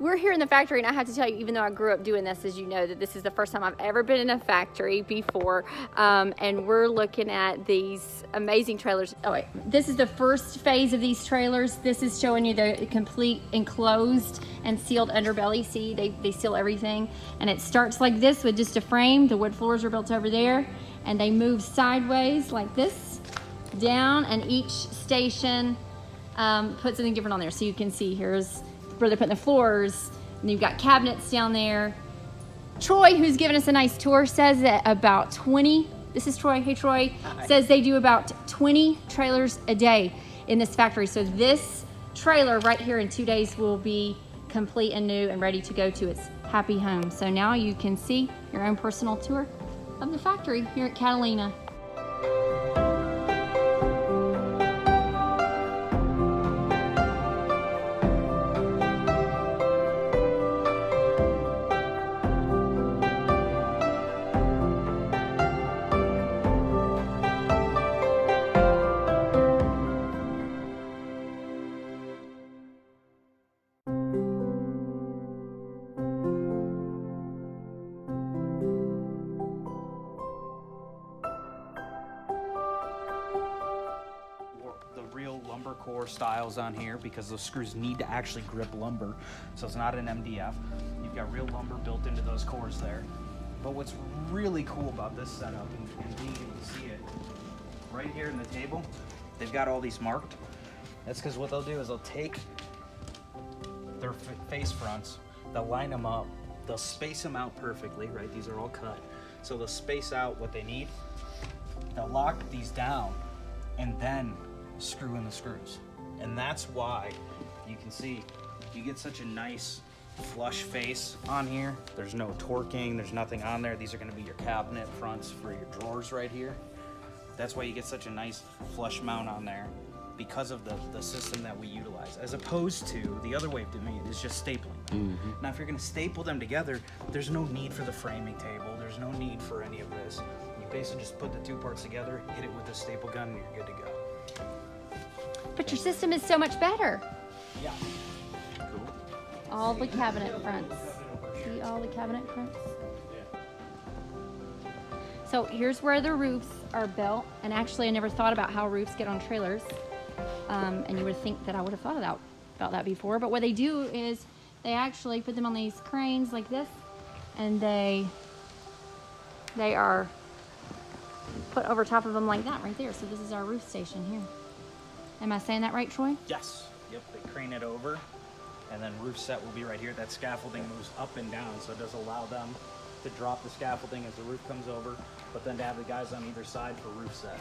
we're here in the factory, and I have to tell you, even though I grew up doing this, as you know, that this is the first time I've ever been in a factory before, and we're looking at these amazing trailers. Oh wait, this is the first phase of these trailers. This is showing you the complete enclosed and sealed underbelly. See, they seal everything, and it starts like this with just a frame. The wood floors are built over there, and they move sideways like this, down, and each station put something different on there. So you can see here's where they're putting the floors, and you've got cabinets down there. Troy, who's given us a nice tour, says that about 20, this is Troy, hey Troy, says they do about 20 trailers a day in this factory. So this trailer right here in 2 days will be complete and new and ready to go to its happy home. So now you can see your own personal tour of the factory here at Catalina. Lumber core styles on here because those screws need to actually grip lumber, so it's not an MDF. You've got real lumber built into those cores there. But what's really cool about this setup, and being able to see it right here in the table, they've got all these marked. That's because what they'll do is they'll take their face fronts, they'll line them up, they'll space them out perfectly, right? These are all cut, so they'll space out what they need. They'll lock these down and then screw in the screws, and that's why you can see you get such a nice flush face on here. There's no torquing, there's nothing on there. These are going to be your cabinet fronts for your drawers right here. That's why you get such a nice flush mount on there, because of the system that we utilize, as opposed to the other way of doing it is just stapling them. Now if you're going to staple them together, there's no need for the framing table, there's no need for any of this. You basically just put the two parts together, hit it with a staple gun, and you're good to go. But your system is so much better. Yeah. Cool. All the cabinet fronts. See all the cabinet fronts? So here's where the roofs are built. And actually I never thought about how roofs get on trailers. And you would think that I would have thought about that before. But what they do is they actually put them on these cranes like this. And they are put over top of them like that right there. So this is our roof station here. Am I saying that right, Troy? Yes. Yep, they crane it over, and then roof set will be right here. That scaffolding moves up and down, so it does allow them to drop the scaffolding as the roof comes over, but then to have the guys on either side for roof set.